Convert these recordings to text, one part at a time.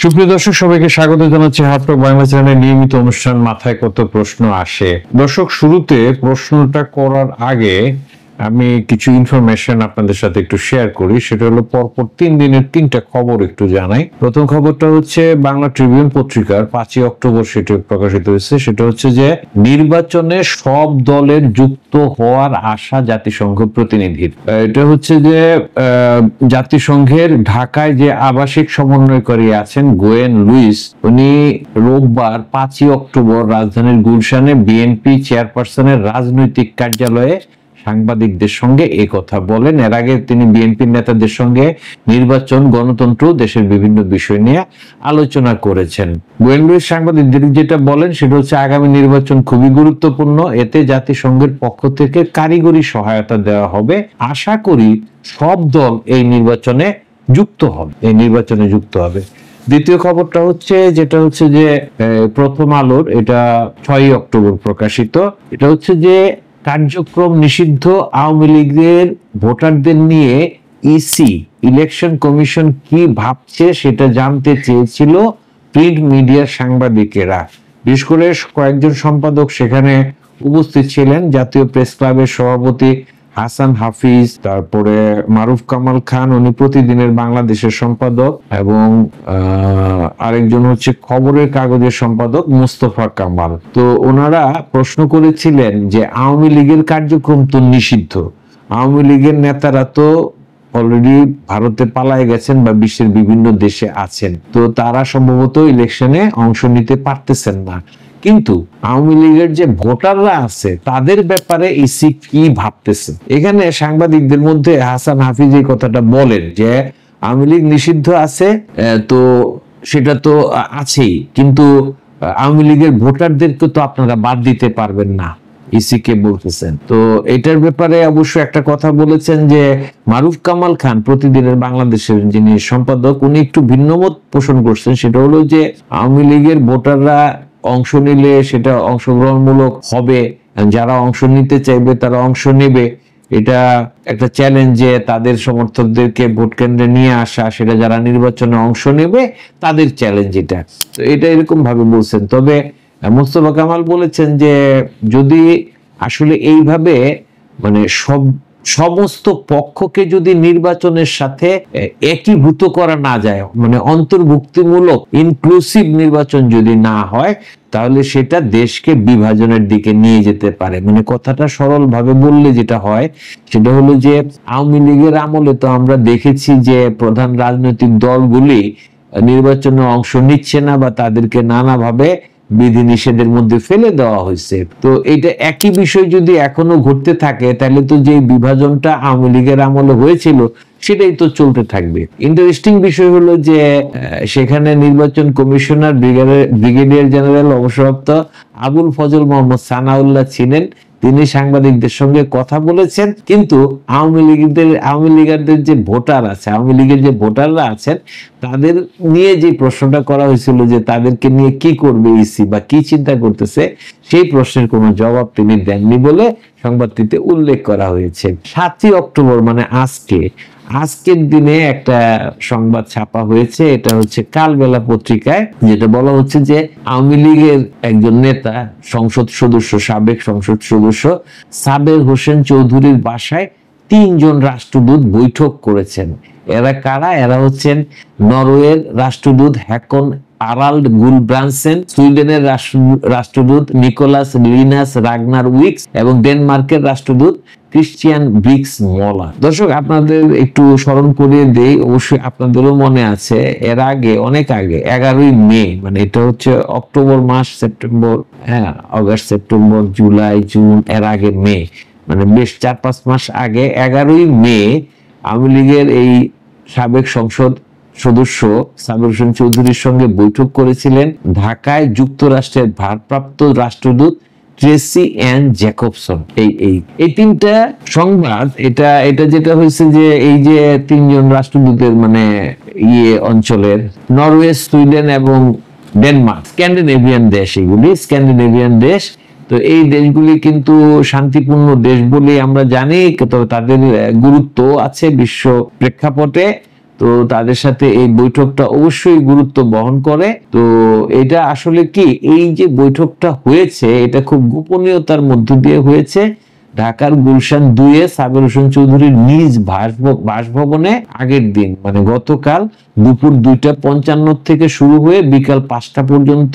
সুপ্রিয় দর্শক, সবাইকে স্বাগত জানাচ্ছি হাটটক বাংলা চ্যানেলের নিয়মিত অনুষ্ঠান মাথায় কত প্রশ্ন আসে। দর্শক, শুরুতে প্রশ্নটা করার আগে আমি কিছু ইনফরমেশন আপনাদের সাথে একটু শেয়ার করি। সেটা হলো পরপর 3 দিনের 3টা খবর একটু জানাই। প্রথম খবরটা হচ্ছে বাংলা ট্রিবিউন পত্রিকার 5 অক্টোবর সেটি প্রকাশিত হয়েছে। সেটা হচ্ছে যে নির্বাচনে সব দলের যুক্ত হওয়ার আশা জাতিসংঘ প্রতিনিধির। এটা হচ্ছে যে জাতিসংঘের ঢাকায় যে আবাসিক সমন্বয়কারী আছেন গোয়েন লুইস, উনি রোববার 5 অক্টোবর রাজধানীর গুলশানে বিএনপি চেয়ারপারসনের রাজনৈতিক কার্যালয়ে সাংবাদিকদের সঙ্গে এই কথা বলেন। এর আগে তিনি বিএনপির নেতাদের সঙ্গে নির্বাচন, গণতন্ত্র, দেশের বিভিন্ন বিষয় নিয়ে আলোচনা করেছেন। গোয়েন লুইস সাংবাদিকদের যেটা বলেন সেটা হচ্ছে আগামী নির্বাচন খুবই গুরুত্বপূর্ণ, এতে জাতিসংঘের পক্ষ থেকে কারিগরি সহায়তা দেওয়া হবে। আশা করি সব দল এই নির্বাচনে যুক্ত হবে। দ্বিতীয় খবরটা হচ্ছে যেটা হচ্ছে যে প্রথম আলোর, এটা 6 অক্টোবর প্রকাশিত। এটা হচ্ছে যে কার্যক্রম নিষিদ্ধ আওয়ামী লীগের ভোটারদের নিয়ে ইসি ইলেকশন কমিশন কি ভাবছে সেটা জানতে চেয়েছিল প্রিন্ট মিডিয়ার সাংবাদিকেরা। বিশেষ করে কয়েকজন সম্পাদক সেখানে উপস্থিত ছিলেন। জাতীয় প্রেস ক্লাবের সভাপতি হাসান হাফিজ, তারপরে মারুফ কামাল খান, উনি প্রতিদিনের বাংলাদেশের সম্পাদক, এবং আরেকজন হচ্ছে খবরের কাগজের সম্পাদক মোস্তফা কামাল। তো ওনারা প্রশ্ন করেছিলেন যে আওয়ামী লীগের কার্যক্রম তো নিষিদ্ধ, আওয়ামী লীগের নেতারা তো অলরেডি ভারতে পালায় গেছেন বা বিশ্বের বিভিন্ন দেশে আছেন, তো তারা সম্ভবত ইলেকশনে অংশ নিতে পারতেছেন না, কিন্তু আওয়ামী লীগের যে ভোটাররা আছে তাদের ব্যাপারে ইসি কি ভাবতেছে। এখানে সাংবাদিকদের মধ্যে হাসান হাফিজ এই কথাটা বলেন যে আওয়ামী লীগ নিষিদ্ধ আছে, তো সেটা তো আছেই, কিন্তু আওয়ামী লীগের ভোটারদেরকে তো আপনারা বাদ দিতে পারবেন না, ইসি কে বলতেছেন। তো এটার ব্যাপারে অবশ্য একটা কথা বলেছেন যে মারুফ কামাল খান, প্রতিদিনের বাংলাদেশের যিনি সম্পাদক, উনি একটু ভিন্নমত পোষণ করছেন। সেটা হলো যে আওয়ামী লীগের ভোটাররা অংশ নিলে সেটা অংশগ্রহণমূলক হবে, যারা অংশ নিতে চাইবে তারা অংশ নেবে, এটা একটা চ্যালেঞ্জ যে তাদের সমর্থকদেরকে ভোট কেন্দ্রে নিয়ে আসা, সেটা যারা নির্বাচনে অংশ নেবে তাদের চ্যালেঞ্জ এটা। তো এটা এরকম ভাবে বলছেন। তবে মোস্তফা কামাল বলেছেন যে যদি আসলে এইভাবে মানে সমস্ত পক্ষকে যদি নির্বাচনের সাথে একীভূত করা না যায়, মানে অন্তর্ভুক্তিমূলক ইনক্লুসিভ নির্বাচন যদি না হয়, তাহলে সেটা দেশকে বিভাজনের দিকে নিয়ে যেতে পারে। মানে কথাটা সরল ভাবে বললে যেটা হয় সেটা হলো যে আওয়ামী লীগের আমলে তো আমরা দেখেছি যে প্রধান রাজনৈতিক দলগুলি নির্বাচনে অংশ নিচ্ছে না বা তাদেরকে নানাভাবে বিধিনিষেধের মধ্যে ফেলে দেওয়া হয়েছে। তো এটা একই বিষয় যদি এখনো ঘটতে থাকে, তাহলে তো যে বিভাজনটা আওয়ামী লীগের আমলে হয়েছিল সেটাই তো চলতে থাকবে। ইন্টারেস্টিং বিষয় হলো যে সেখানে নির্বাচন কমিশনার ব্রিগেডিয়ার জেনারেল অবসরপ্রাপ্ত আবুল ফজল মোহাম্মদ সানাউল্লাহ ছিলেন। তিনি সাংবাদিকদের সঙ্গে কথা বলেছেন, কিন্তু আওয়ামী লীগের যে ভোটাররা আছেন তাদের নিয়ে যে প্রশ্নটা করা হয়েছিল যে তাদেরকে নিয়ে কি করবে ইসি বা কি চিন্তা করতেছে, সেই প্রশ্নের কোনো জবাব তিনি দেননি বলে সংবাদটিতে উল্লেখ করা হয়েছে। 7 অক্টোবর মানে আজকের দিনে একটা সংবাদ ছাপা হয়েছে, এটা হচ্ছে কালবেলা পত্রিকায়, যেটা বলা হচ্ছে যে আওয়ামী লীগের একজন নেতা, সাবেক সংসদ সদস্য সাবের হোসেন চৌধুরীর বাসায় 3 জন রাষ্ট্রদূত বৈঠক করেছেন। এরা কারা? এরা হচ্ছেন নরওয়ের রাষ্ট্রদূত হ্যাকন আরাল্ড গুলব্রান্সেন, সুইডেনের রাষ্ট্রদূত নিকোলাস লিনাস রাগনার উইক্স এবং ডেনমার্কের রাষ্ট্রদূত ক্রিশ্চিয়ান ব্রিক্স মলার। দর্শক, আপনাদের একটু স্মরণ করিয়ে দেই, অবশ্যই আপনাদেরও মনে আছে, এর আগে অনেক আগে 11ই মে, মানে এটা হচ্ছে অক্টোবর মাস, September, August, September, July, June, এর আগে মে, মানে বেশ 4-5 মাস আগে 11ই মে আওয়ামী লীগের এই সাবেক সংসদ সদস্য সাবের হোসেন চৌধুরীর সঙ্গে বৈঠক করেছিলেন ঢাকায় যুক্তরাষ্ট্রের ভারপ্রাপ্ত রাষ্ট্রদূত ট্রেসি অ্যান জ্যাকবসন। এই 3টা সংবাদ, এটা যেটা হয়েছে যে এই যে 3 জন রাষ্ট্রদূতের মানে অঞ্চলের নরওয়ে, সুইডেন এবং ডেনমার্ক, স্ক্যান্ডিনেভিয়ান দেশ, তো এই দেশগুলি কিন্তু শান্তিপূর্ণ দেশ বলে আমরা জানি, তবে তাদের গুরুত্ব আছে বিশ্ব প্রেক্ষাপটে। তো তাদের সাথে এই বৈঠকটা অবশ্যই গুরুত্ব বহন করে। তো এটা আসলে কি, এই যে বৈঠকটা হয়েছে এটা খুব গোপনীয়তার মধ্য দিয়ে হয়েছে। ঢাকার গুলশান 2-এ সাবের হোসেন চৌধুরীর নিজ বাসভবনে আগের দিন মানে গতকাল দুপুর 2:55 থেকে শুরু হয়ে বিকাল 5টা পর্যন্ত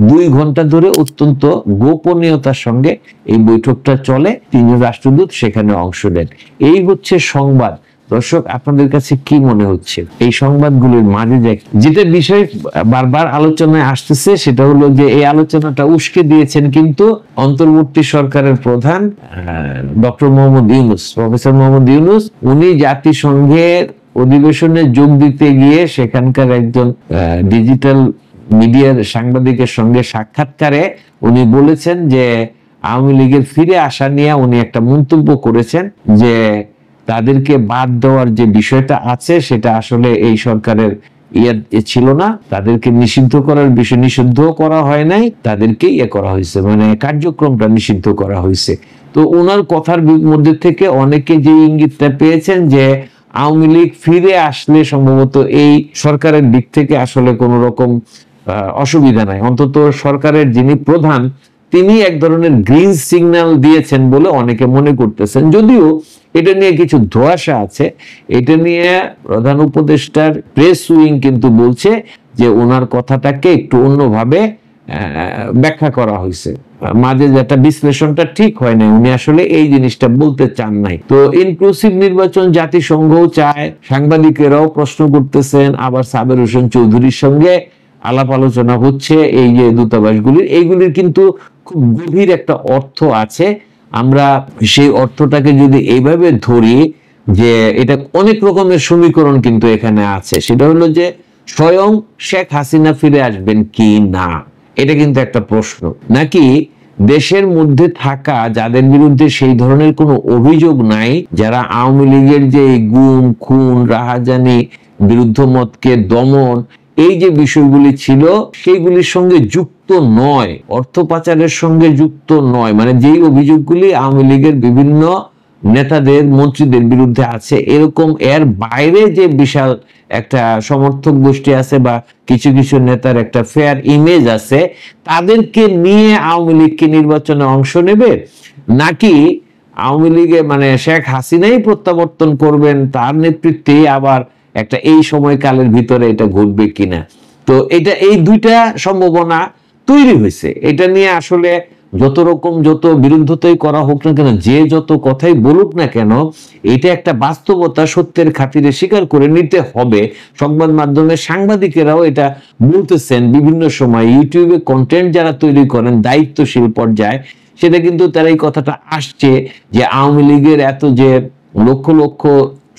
2 ঘন্টা ধরে অত্যন্ত গোপনীয়তার সঙ্গে এই বৈঠকটা চলে। 3 রাষ্ট্রদূত সেখানে অংশ নেন। এই হচ্ছে সংবাদ। দর্শক, আপনাদের কাছে কি মনে হচ্ছে এই সংবাদগুলোর মাঝে যেটা বিষয় বারবার আলোচনায় আসতেছে, সেটা হলো যে এই আলোচনাটা উস্কে দিয়েছেন কিন্তু অন্তর্বর্তী সরকারের প্রধান ডক্টর মোহাম্মদ ইউনূস, প্রফেসর মোহাম্মদ ইউনূস। উনি জাতিসংঘের অধিবেশনে যোগ দিতে গিয়ে সেখানকার একজন ডিজিটাল মিডিয়ার সাংবাদিকের সঙ্গে সাক্ষাৎকারে উনি বলেছেন যে আওয়ামী লীগের ফিরে আসা নিয়ে উনি একটা মন্তব্য করেছেন যে তাদেরকে বাদ দেওয়ার যে বিষয়টা আছে সেটা আসলে এই সরকারের ছিল না, তাদেরকে নিষিদ্ধ করার বিষয় নিষিদ্ধ করা হয় নাই, তাদেরকে করা হয়েছে, মানে কার্যক্রমটা নিষিদ্ধ করা হয়েছে। তো ওনার কথার মধ্যে থেকে অনেকে যে ইঙ্গিতটা পেয়েছেন যে আওয়ামী লীগ ফিরে আসলে সম্ভবত এই সরকারের দিক থেকে আসলে কোন রকম অসুবিধা নাই, অন্তত সরকারের যিনি প্রধান তিনি এক ধরনের গ্রিন সিগন্যাল দিয়েছেন বলে অনেকে মনে করতেছেন। যদিও এটা নিয়ে কিছু ধোঁয়াশা আছে। এটা নিয়ে প্রধান উপদেষ্টার প্রেস উইং কিন্তু বলছে যে ওনার কথাটাকে একটু অন্যভাবে ব্যাখ্যা করা হয়েছে, মাঝে যেটা বিশ্লেষণটা ঠিক হয় না, উনি আসলে এই জিনিসটা বলতে চান নাই। তো ইনক্লুসিভ নির্বাচন জাতিসংঘও চায়, সাংবাদিকেরাও প্রশ্ন করতেছেন, আবার সাবের হোসেন চৌধুরীর সঙ্গে আলাপ আলোচনা হচ্ছে এই যে দূতাবাসগুলির, এইগুলির কিন্তু খুব গভীর একটা অর্থ আছে। আমরা সেই অর্থটাকে যদি এইভাবে ধরি যে এটা অনেক রকমের সমীকরণ কিন্তু এখানে আছে, সেটা হলো যে স্বয়ং শেখ হাসিনা ফিরে আসবেন কি না, এটা কিন্তু একটা প্রশ্ন, নাকি দেশের মধ্যে থাকা যাদের বিরুদ্ধে সেই ধরনের কোনো অভিযোগ নাই, যারা আওয়ামী লীগের যে গুম খুন রাহাজানি বিরুদ্ধ মতকে দমন এই যে বিষয়গুলি ছিল সেইগুলির সঙ্গে যুক্ত নয়, অর্থ পাচারের সঙ্গে যুক্ত নয়, মানে যেই অভিযোগগুলি আওয়ামী লীগের বিভিন্ন নেতাদের মন্ত্রীদের বিরুদ্ধে আছে এরকম এর বাইরে যে বিশাল একটা সমর্থক গোষ্ঠী আছে বা কিছু কিছু নেতার একটা ফেয়ার ইমেজ আছে, তাদেরকে নিয়ে আওয়ামী লীগকে নির্বাচনে অংশ নেবে, নাকি আওয়ামী লীগে মানে শেখ হাসিনাই প্রত্যাবর্তন করবেন, তার নেতৃত্বে আবার একটা এই সময়কালের ভিতরে এটা ঘটবে কিনা। তো এটা এই দুইটা সম্ভাবনা তৈরি হয়েছে। এটা নিয়ে আসলে যত বিরুদ্ধতাই করা হোক না কেন, যে যত কথাই বলুক না কেন, এটা একটা বাস্তবতা সত্যের খাতিরে স্বীকার করে নিতে হবে। সংবাদ মাধ্যমে সাংবাদিকেরাও এটা বলতেছেন বিভিন্ন সময়, ইউটিউবে কন্টেন্ট যারা তৈরি করেন দায়িত্বশীল পর্যায়ে, সেটা কিন্তু তারা এই কথাটা আসছে যে আওয়ামী লীগের এত যে লক্ষ লক্ষ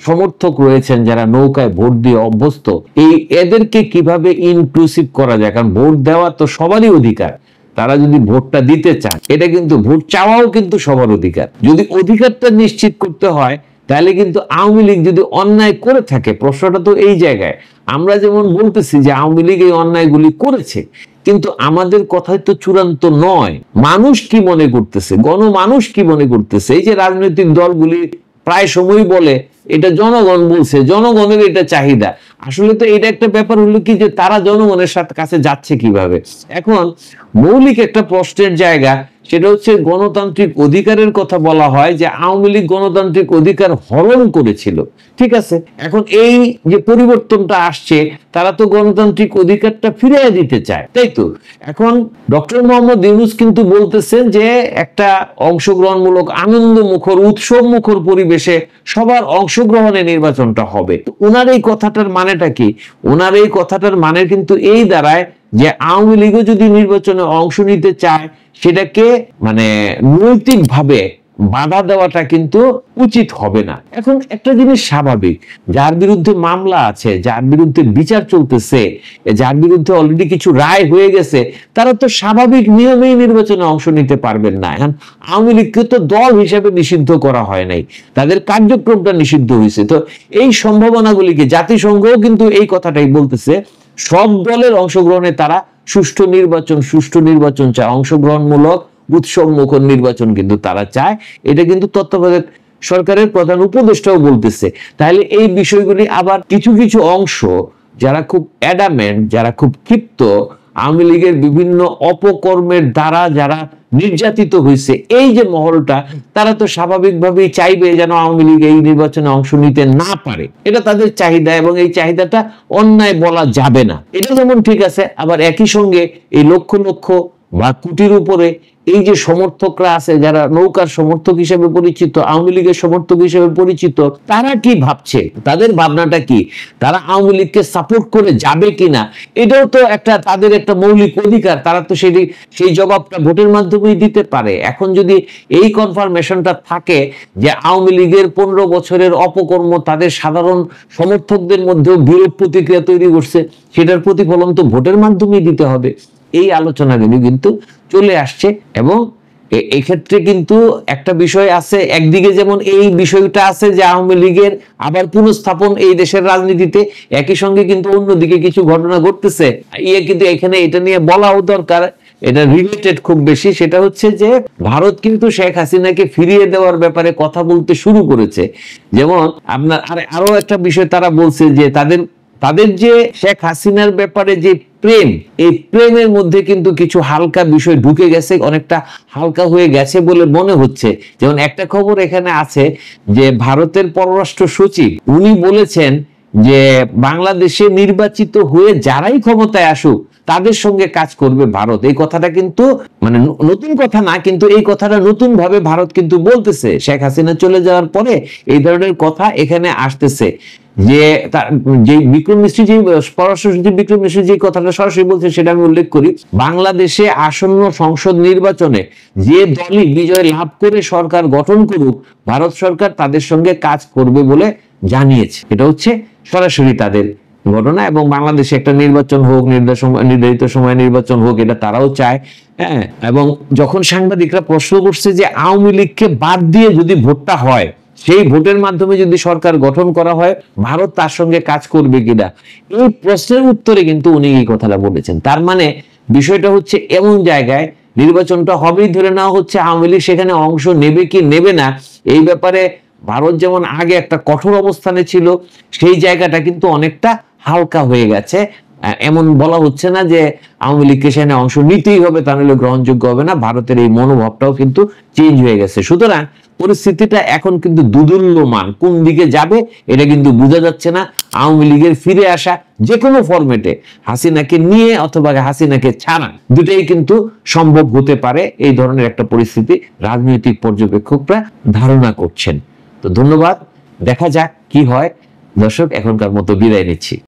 সমর্থক রয়েছেন যারা নৌকায় ভোট দিয়ে অভ্যস্ত, এই এদেরকে কিভাবে ইনক্লুসিভ করা যায়, কারণ ভোট দেওয়া তো সবারই অধিকার, তারা যদি ভোটটা দিতে চান, এটা কিন্তু ভোট চাওয়াও কিন্তু সবার অধিকার। যদি অধিকারটা নিশ্চিত করতে হয় তাহলে কিন্তু আওয়ামী লীগ যদি অন্যায় করে থাকে, প্রশ্নটা তো এই জায়গায়, আমরা যেমন বলতেছি যে আওয়ামী লীগ এই অন্যায়গুলি করেছে, কিন্তু আমাদের কথাই তো চূড়ান্ত নয়। মানুষ কি মনে করতেছে, গণমানুষ কি মনে করতেছে, এই যে রাজনৈতিক দলগুলি প্রায় সময় বলে এটা জনগণ বলছে, জনগণের এটা চাহিদা, আসলে তো এটা একটা ব্যাপার হলো কি যে তারা জনগণের সাথে কাছে যাচ্ছে কিভাবে। এখন মৌলিক একটা প্রশ্নের জায়গা, সেটা হচ্ছে গণতান্ত্রিক অধিকারের কথা বলা হয় যে আওয়ামী লীগ গণতান্ত্রিক অধিকার হরণ করেছিল, ঠিক আছে, এখন এই যে পরিবর্তনটা আসছে তারা তো গণতান্ত্রিক অধিকারটা ফিরিয়ে দিতে চায়, তাই তো। এখন ডক্টর মোহাম্মদ ইউনূস কিন্তু বলতেছেন যে একটা অংশগ্রহণমূলক আনন্দ মুখর উৎসব মুখর পরিবেশে সবার অংশগ্রহণে নির্বাচনটা হবে। ওনার এই কথাটার মানেটা কি? ওনার এই কথাটার মানে কিন্তু এই দাঁড়ায় যে আওয়ামী লীগও যদি নির্বাচনে অংশ নিতে চায় সেটাকে মানে নৈতিকভাবে বাধা দেওয়াটা কিন্তু উচিত হবে না। এখন একটা জিনিস স্বাভাবিক, যার বিরুদ্ধে মামলা আছে, যার বিরুদ্ধে বিচার চলতেছে, যার বিরুদ্ধে অলরেডি কিছু রায় হয়ে গেছে, তারা তো স্বাভাবিক নিয়মেই নির্বাচনে অংশ নিতে পারবেন না। এখন আওয়ামী লীগকে তো দল হিসেবে নিষিদ্ধ করা হয় নাই, তাদের কার্যক্রমটা নিষিদ্ধ হয়েছে। তো এই সম্ভাবনাগুলিকে জাতিসংঘও কিন্তু এই কথাটাই বলতেছে, সব দলের অংশগ্রহণে তারা সুষ্ঠু নির্বাচন চায়, অংশগ্রহণমূলক উৎসব মুখর নির্বাচন কিন্তু তারা চায়। এটা কিন্তু তত্ত্বাবধায়ক সরকারের প্রধান উপদেষ্টাও বলতেছে। তাহলে এই বিষয়গুলি আবার কিছু কিছু অংশ যারা খুব অ্যাডামেন্ট, যারা খুব ক্ষিপ্ত, আওয়ামী লীগের বিভিন্ন অপকর্মের দ্বারা যারা নির্যাতিত হয়েছে, এই যে মহলটা, তারা তো স্বাভাবিকভাবেই চাইবে যেন আওয়ামী লীগ এই নির্বাচনে অংশ নিতে না পারে। এটা তাদের চাহিদা এবং এই চাহিদাটা অন্যায় বলা যাবে না। এটা যেমন ঠিক আছে, আবার একই সঙ্গে এই লক্ষ লক্ষ বা কোটির উপরে এই যে সমর্থকরা আছে, যারা নৌকার সমর্থক হিসেবে পরিচিত, আওয়ামী লীগের সমর্থক হিসেবে পরিচিত, তারা কি ভাবছে, তাদের ভাবনাটা কি, তারা আওয়ামী লীগকে সাপোর্ট করে যাবে কিনা, এটাও তো একটা তাদের একটা মৌলিক অধিকার। তারা তো সেই জবাবটা ভোটের মাধ্যমেই দিতে পারে। এখন যদি এই কনফার্মেশনটা থাকে যে আওয়ামী লীগের 15 বছরের অপকর্ম তাদের সাধারণ সমর্থকদের মধ্যেও বিরূপ প্রতিক্রিয়া তৈরি করছে, সেটার প্রতিফলন তো ভোটের মাধ্যমেই দিতে হবে। এই আলোচনাগুলি কিন্তু চলে আসছে এবং এক্ষেত্রে কিন্তু একটা বিষয় আছে, একদিকে যেমন এই বিষয়টা আছে যে আওয়ামী লীগের আবার পুনঃস্থাপন এই দেশের রাজনীতিতে, একই সঙ্গে কিন্তু অন্যদিকে কিছু ঘটনা ঘটতেছে, কিন্তু এখানে এটা নিয়ে বলাও দরকার, এটা রিলেটেড খুব বেশি। সেটা হচ্ছে যে ভারত কিন্তু শেখ হাসিনাকে ফিরিয়ে দেওয়ার ব্যাপারে কথা বলতে শুরু করেছে। যেমন আপনার আরো একটা বিষয় তারা বলছে যে তাদের যে শেখ হাসিনার ব্যাপারে যে প্রেম, এই প্রেমের মধ্যে কিন্তু কিছু হালকা বিষয় ঢুকে গেছে, অনেকটা হালকা হয়ে গেছে বলে মনে হচ্ছে। যেমন একটা খবর এখানে আছে যে ভারতের পররাষ্ট্র সচিব উনি বলেছেন যে বাংলাদেশে নির্বাচিত হয়ে যারাই ক্ষমতায় আসুক তাদের সঙ্গে কাজ করবে ভারত। এই কথাটা কিন্তু মানে নতুন কথা না, কিন্তু এই কথাটা নতুন ভাবে ভারত কিন্তু বলতেছে। শেখ হাসিনা চলে যাওয়ার পরে এই ধরনের কথা এখানে আসতেছে যে বিক্রম মিশ্রি, যে পররাষ্ট্র সচিব বিক্রম মিশ্রি যে কথাটা সরাসরি বলছে সেটা আমি উল্লেখ করি। বাংলাদেশে আসন্ন সংসদ নির্বাচনে যে দলই বিজয় লাভ করে সরকার গঠন করুক, ভারত সরকার তাদের সঙ্গে কাজ করবে বলে জানিয়েছে। এটা হচ্ছে সরাসরি তাদের ঘটনা। এবং বাংলাদেশে একটা নির্বাচন হোক, নির্ধারিত সময় নির্বাচন হোক, এটা তারাও চায়। হ্যাঁ, এবং যখন সাংবাদিকরা প্রশ্ন করছে যে আওয়ামী লীগকে বাদ দিয়ে যদি ভোটটা হয়, সেই ভোটের মাধ্যমে যদি সরকার গঠন করা হয়, ভারত তার সঙ্গে কাজ করবে কিনা, এই প্রশ্নের উত্তরে কিন্তু উনি এই কথাটা বলেছেন। তার মানে বিষয়টা হচ্ছে এমন জায়গায় নির্বাচনটা হবেই ধরে নেওয়া হচ্ছে, আওয়ামী লীগ সেখানে অংশ নেবে কি নেবে না এই ব্যাপারে ভারত যেমন আগে একটা কঠোর অবস্থানে ছিল, সেই জায়গাটা কিন্তু অনেকটা হালকা হয়ে গেছে। এমন বলা হচ্ছে না যে আওয়ামী লীগকে সেখানে অংশ নিতেই হবে, তা নাহলে গ্রহণযোগ্য হবে না। ভারতের এই মনোভাবটাও কিন্তু চেঞ্জ হয়ে গেছে। সুতরাং পরিস্থিতিটা এখন কিন্তু দুদুল্যমান, কোন দিকে যাবে এটা কিন্তু বোঝা যাচ্ছে না। আওয়ামী লীগের ফিরে আসা যে কোনো ফরম্যাটে, হাসিনাকে নিয়ে অথবা হাসিনাকে ছাড়া, দুটাই কিন্তু সম্ভব হতে পারে। এই ধরনের একটা পরিস্থিতি রাজনৈতিক পর্যবেক্ষকরা ধারণা করছেন। তো ধন্যবাদ, দেখা যাক কি হয়। দর্শক, এখনকার মতো বিদায় নিচ্ছি।